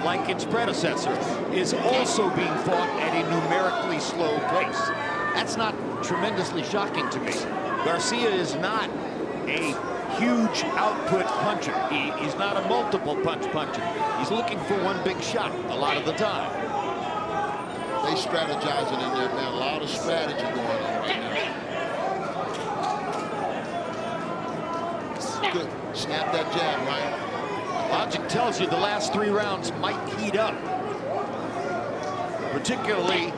like its predecessor, is also being fought at a numerically slow pace. That's not tremendously shocking to me. Garcia is not a huge output puncher. He's not a multiple puncher. He's looking for one big shot a lot of the time. They strategizing in there, man. A lot of strategy going on right now. Good. Snap that jab, Ryan. Logic tells you the last 3 rounds might heat up. Particularly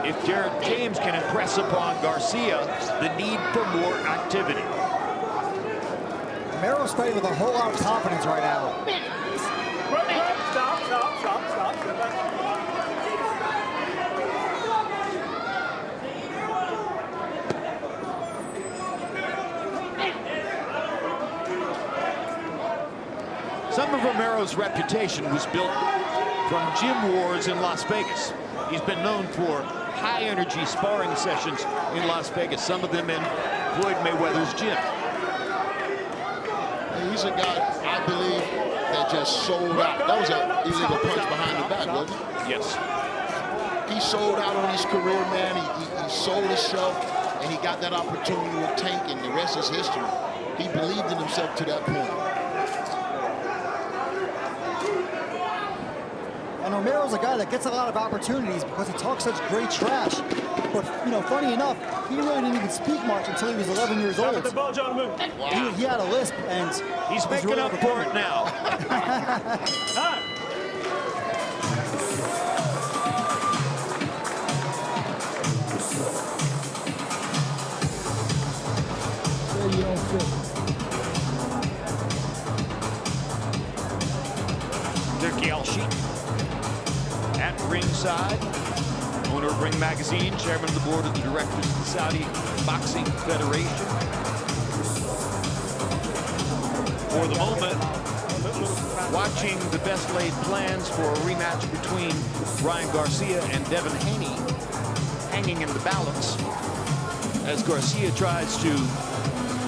if Derek James can impress upon Garcia the need for more activity. Romero's fighting with a whole lot of confidence right now. Some of Romero's reputation was built from gym wars in Las Vegas. He's been known for high-energy sparring sessions in Las Vegas, some of them in Floyd Mayweather's gym. He's a guy, I believe, that just sold out. That was an illegal punch behind the back, wasn't it? Yes. He sold out on his career, man. He sold himself, and he got that opportunity with Tank, and the rest is history. He believed in himself to that point. And Romero's a guy that gets a lot of opportunities because he talks such great trash. But, you know, funny enough, he really didn't even speak much until he was 11 years old. Wow. He had a lisp, and he's making really up for it now. You don't fit. Dirk Al-Sheikh at ringside, owner of Ring Magazine, chairman of the board of the directors of the Saudi Boxing Federation. For the moment, watching the best laid plans for a rematch between Ryan Garcia and Devin Haney hanging in the balance as Garcia tries to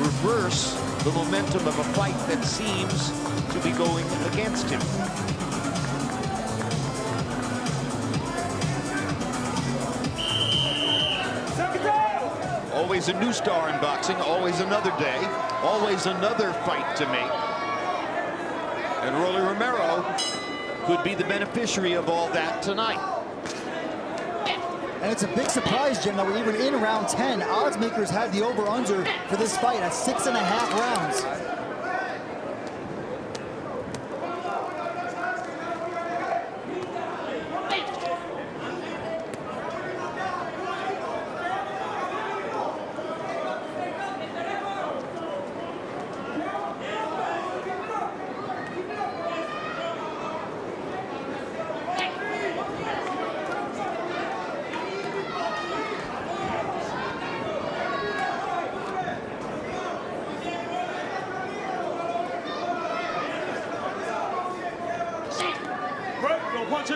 reverse the momentum of a fight that seems to be going against him. Always a new star in boxing, always another day, always another fight to make. And Rolly Romero could be the beneficiary of all that tonight. And it's a big surprise, Jim, that we're even in round 10. Odds makers had the over-under for this fight at 6.5 rounds.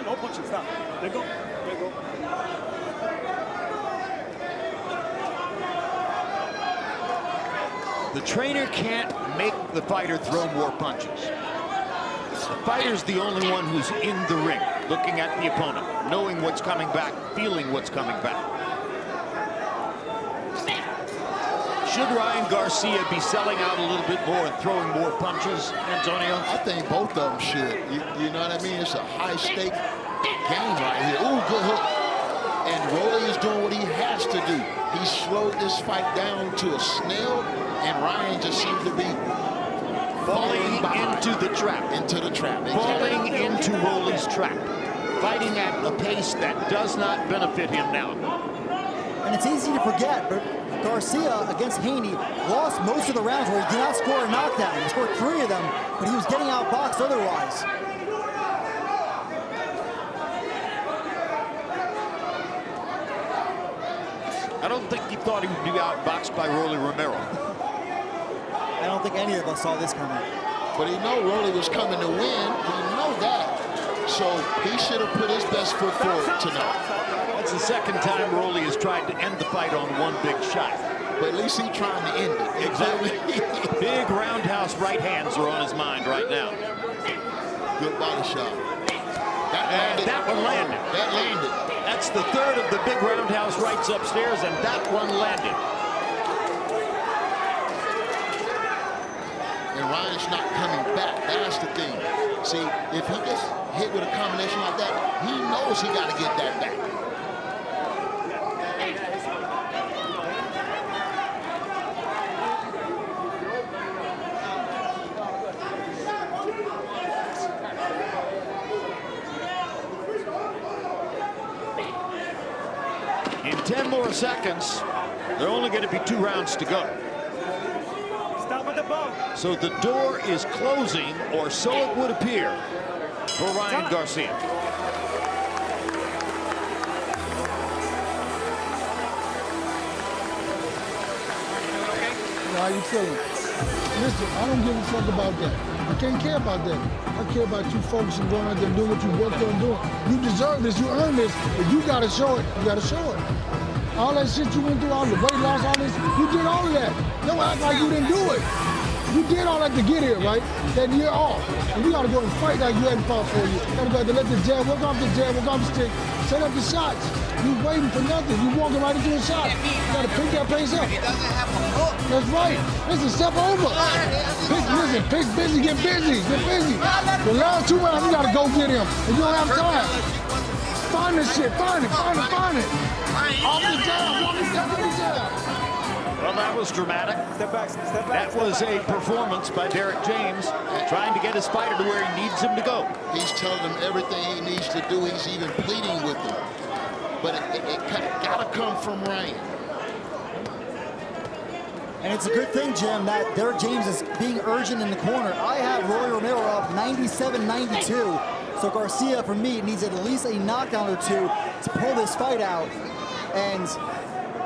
No punching, stop. There go, there go. The trainer can't make the fighter throw more punches. The fighter's the only one who's in the ring, looking at the opponent, knowing what's coming back, feeling what's coming back. Should Ryan Garcia be selling out a little bit more and throwing more punches, Antonio? I think both of them should. You know what I mean? It's a high-stake game right here. Ooh, good hook. And Rolly is doing what he has to do. He slowed this fight down to a snail, and Ryan just seems to be falling into the trap. Into the trap. Falling into Rolly's trap. Fighting at a pace that does not benefit him now. And it's easy to forget, but Garcia against Haney lost most of the rounds where he did not score a knockdown. He scored 3 of them, but he was getting outboxed otherwise. I don't think he thought he would be outboxed by Rolly Romero. I don't think any of us saw this coming. But he knew Rolly was coming to win. He knew that. So he should have put his best foot forward tonight. That's the second time Rolly has tried to end the fight on one big shot. But at least he's trying to end it. Exactly. Big roundhouse right hands are on his mind right now. Good body shot. That one landed. That landed. That's the third of the big roundhouse rights upstairs, and that one landed. And Ryan's not coming back. That's the thing. See, if he gets hit with a combination like that, he knows he got to get that back. In 10 more seconds, there are only going to be 2 rounds to go. Stop at the ball. So the door is closing, or so it would appear, for Ryan Garcia. How you feeling? Listen, I don't give a fuck about that. I can't care about that. I care about you focusing, going out there and doing what you worked on doing. You deserve this, you earned this. If you gotta show it, you gotta show it. All that shit you went through, all the weight loss, all this, you did all of that. Don't act like you didn't do it. You did all that to get here, right? That year off. And you gotta go and fight like you hadn't fought for you. You gotta go out there, let the jab, work off the jab, work off the stick, set up the shots. You waiting for nothing. You walking right into a shot. You gotta pick that pace up. He doesn't have a hook. That's right. Listen, step over. Listen, pick busy, get busy, get busy. The last 2 rounds, you gotta go get him. And you don't have time. Find this shit, find it. Off the jab, walk the jab. Well, that was dramatic. Step back. That was a performance by Derek James, trying to get his fighter to where he needs him to go. He's telling him everything he needs to do. He's even pleading with him. But it gotta come from Ryan. And it's a good thing, Jim, that Derek James is being urgent in the corner. I have Rolly Romero up 97-92. So Garcia, for me, needs at least a knockdown or 2 to pull this fight out. And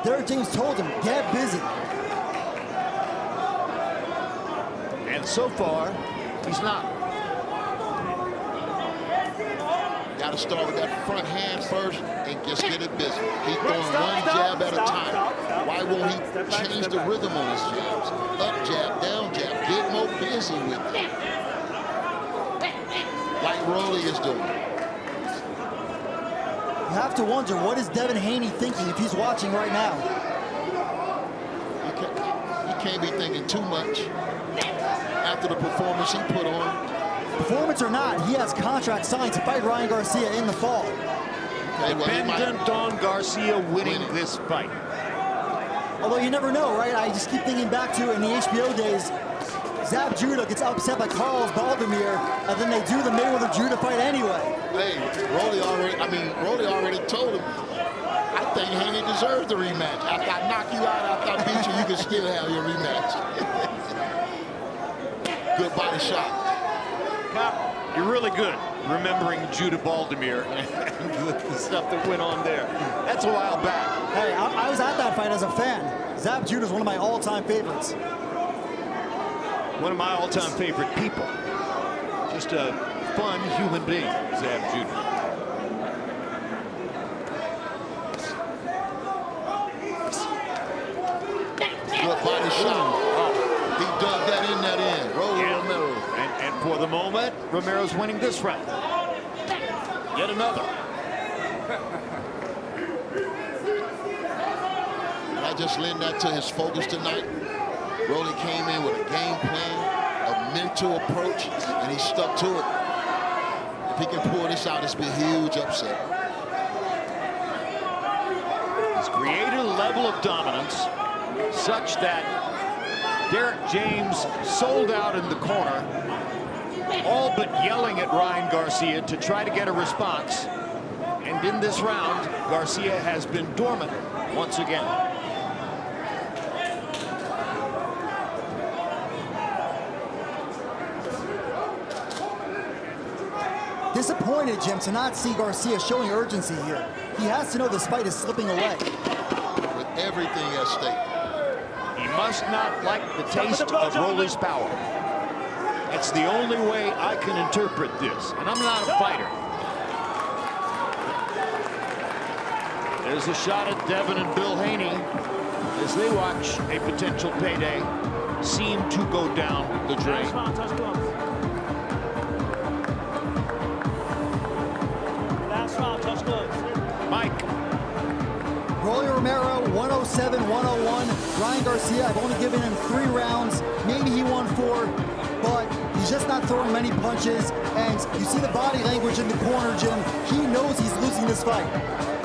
Derek James told him, get busy. And so far, he's not. Got to start with that front hand first and just get it busy. He's throwing one jab at a time. Why won't he change the rhythm on his jabs? Up jab, down jab. Get more busy with it. Like Rolly is doing. You have to wonder, what is Devin Haney thinking if he's watching right now? He can't be thinking too much after the performance he put on. Performance or not, he has contract signed to fight Ryan Garcia in the fall. Dependent on Garcia winning this fight. Although you never know, right? I just keep thinking back to in the HBO days, Zab Judah gets upset by Carlos Baldomir, and then they do the Mayweather Judah fight anyway. Hey, Rolly already told him, I think Haney deserves the rematch. After I knock you out, after I beat you, you can still have your rematch. Good body shot. Cop, you're really good remembering Judah Baldomir and the stuff that went on there. That's a while back. Hey, I was at that fight as a fan. Zab Judah is one of my all-time favorites. One of my all-time favorite people. Just a fun human being, Zab Judah. Good body shot. For the moment, Romero's winning this round. Yet another. I just lend that to his focus tonight. Rolly came in with a game plan, a mental approach, and he stuck to it. If he can pull this out, it's be a huge upset. He's created a level of dominance such that Derek James sold out in the corner, all but yelling at Ryan Garcia to try to get a response. And in this round, Garcia has been dormant once again. Disappointed, Jim, to not see Garcia showing urgency here. He has to know this fight is slipping away. With everything at stake. He must not like the taste of Rolly's power. That's the only way I can interpret this. And I'm not a fighter. There's a shot at Devin and Bill Haney as they watch a potential payday seem to go down the drain. Mike. Rolly Romero, 107, 101. Ryan Garcia, I've only given him 3 rounds. Maybe he won 4, but he's just not throwing many punches. And you see the body language in the corner, Jim. He knows he's losing this fight.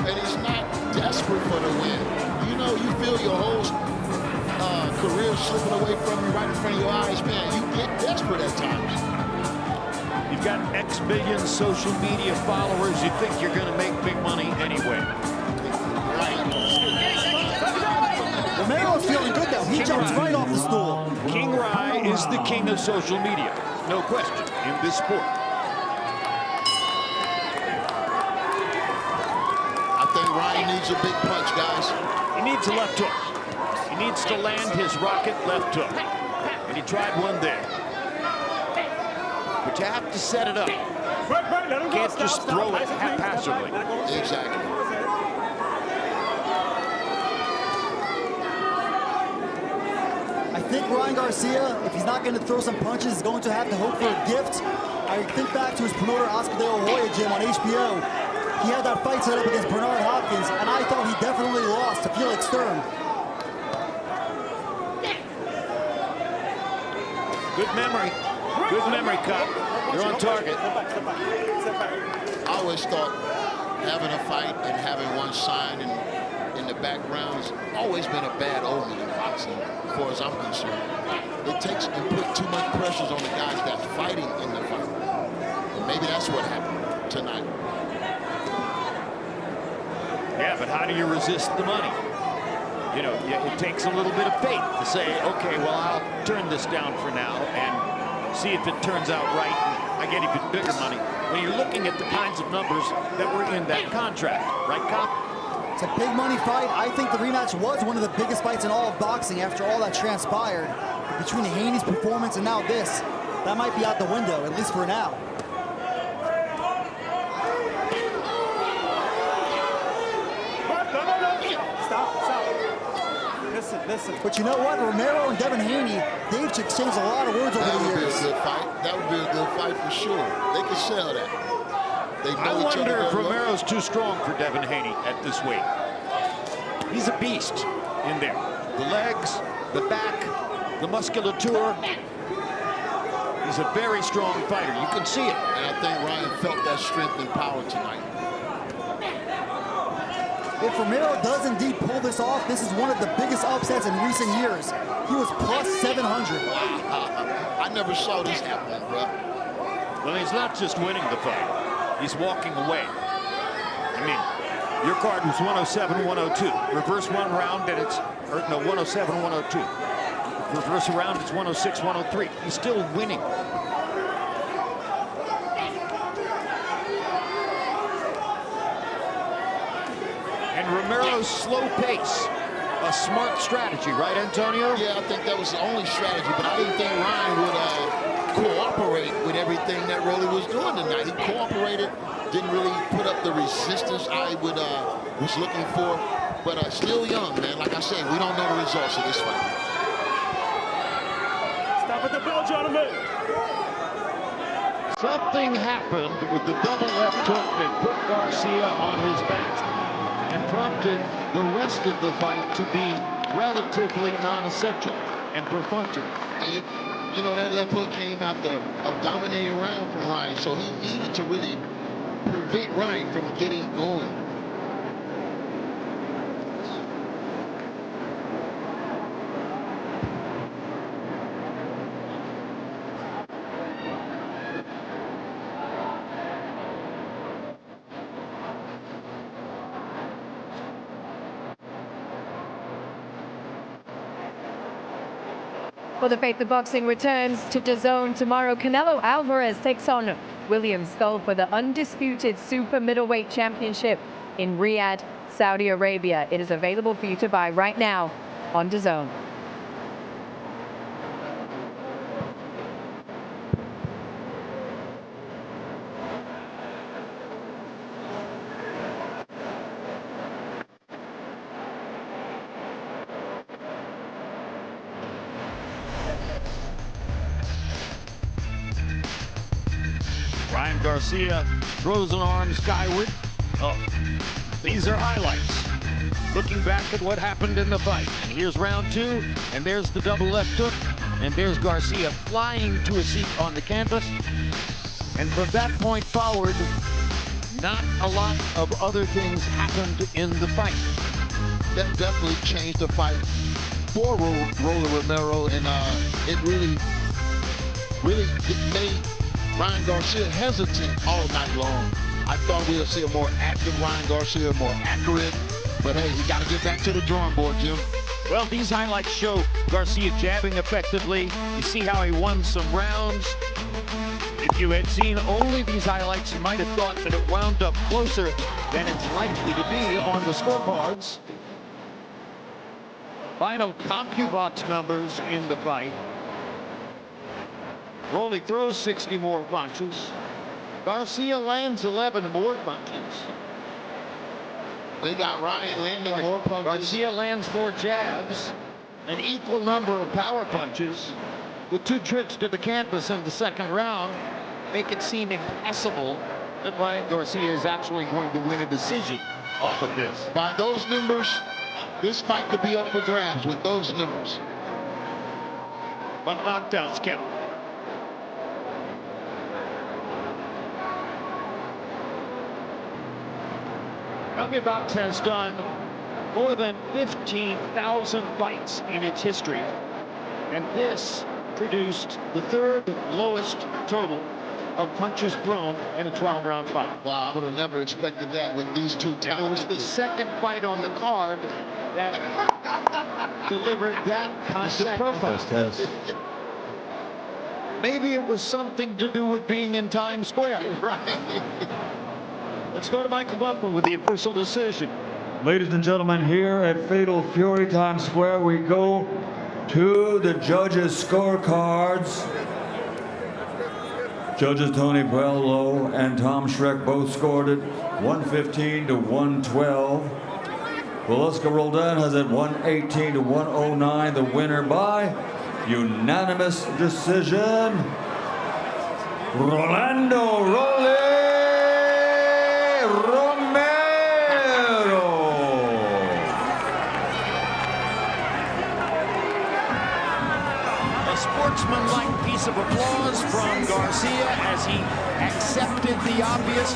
And he's not desperate for the win. You know, you feel your whole career slipping away from you right in front of your eyes, man. You get desperate at times. You've got X billion social media followers. You think you're going to make big money anyway. Romero's feeling good, though. He jumps right off the stool. King Rai is the king of social media. No question in this sport. I think Ryan needs a big punch, guys. He needs a left hook. He needs to land his rocket left hook. And he tried one there. But you have to set it up. You can't just throw it haphazardly. Exactly. I think Ryan Garcia, if he's not going to throw some punches, is going to have to hope for a gift. I think back to his promoter, Oscar De La Hoya, Jim, on HBO. He had that fight set up against Bernard Hopkins, and I thought he definitely lost to Felix Sturm. Good memory. Good memory, Cop. You're on target. I always thought having a fight and having one sign in the background has always been a bad omen in boxing, as far as I'm concerned. It takes and put too much pressures on the guys that's fighting in the fight. And maybe that's what happened tonight. Yeah, but how do you resist the money? You know, it takes a little bit of faith to say, okay, well, I'll turn this down for now and see if it turns out right. I get even bigger money. When you're looking at the kinds of numbers that were in that contract, right, Cop? It's a big money fight. I think the rematch was one of the biggest fights in all of boxing after all that transpired. But between Haney's performance and now this, that might be out the window, at least for now. Listen. But you know what? Romero and Devin Haney, they've exchanged a lot of words over the years. That would be a good fight. That would be a good fight for sure. They could sell that. They know I each wonder other if very well. Romero's too strong for Devin Haney at this weight. He's a beast in there. The legs, the back, the musculature. He's a very strong fighter. You can see it. And I think Ryan felt that strength and power tonight. If Romero does indeed pull this off, this is one of the biggest upsets in recent years. He was plus 700. I never saw this happen, bro. Well, he's not just winning the fight. He's walking away. I mean, your card was 107-102. Reverse one round and it's, or no, 107-102. Reverse a round, it's 106-103. He's still winning. And Romero's slow pace, a smart strategy, right, Antonio? Yeah, I think that was the only strategy, but I didn't think Ryan would cooperate with everything that Rolly was doing tonight. He cooperated, didn't really put up the resistance I was looking for, but still young, man. Like I said, we don't know the results of this fight. Stop at the bell, gentlemen. Something happened with the double left hook that put Garcia on his back and prompted the rest of the fight to be relatively non-essential and perfunctory. You know, that left hook came after a dominating round from Ryan, so he needed to really prevent Ryan from getting going. For the Fate of Boxing returns to DAZN tomorrow. Canelo Alvarez takes on William Skull for the undisputed super middleweight championship in Riyadh, Saudi Arabia. It is available for you to buy right now on DAZN. Ryan Garcia throws an arm skyward. Oh, these are highlights. Looking back at what happened in the fight. And here's round two, and there's the double left hook, and there's Garcia flying to a seat on the canvas. And from that point forward, not a lot of other things happened in the fight. That definitely changed the fight for Rolly Romero, and it really made Ryan Garcia hesitant all night long. I thought we would see a more active Ryan Garcia, more accurate, but hey, you got to get back to the drawing board, Jim. Well, these highlights show Garcia jabbing effectively. You see how he won some rounds. If you had seen only these highlights, you might have thought that it wound up closer than it's likely to be on the scorecards. Final CompuBox numbers in the fight. Rolly throws 60 more punches. Garcia lands 11 more punches. They got Ryan landing more punches. Garcia lands 4 jabs, an equal number of power punches. With 2 trips to the canvas in the second round, make it seem impossible that Ryan Garcia is actually going to win a decision off of this. By those numbers, this fight could be up for grabs with those numbers. But knockdowns count. CompuBox has done more than 15,000 fights in its history, and this produced the 3rd lowest total of punches thrown in a 12-round fight. Wow, I would have never expected that with these two And it was talents. the second fight on the card that delivered that kind of profile. Maybe it was something to do with being in Times Square. Right. Let's go to Michael Butler with the official decision. Ladies and gentlemen, here at Fatal Fury Times Square, we go to the judges' scorecards. Judges Tony Puello and Tom Schreck both scored it 115 to 112. Velasco Roldan has it 118 to 109. The winner by unanimous decision, Rolando Rolly Romero. A sportsmanlike piece of applause from Garcia as he accepted the obvious.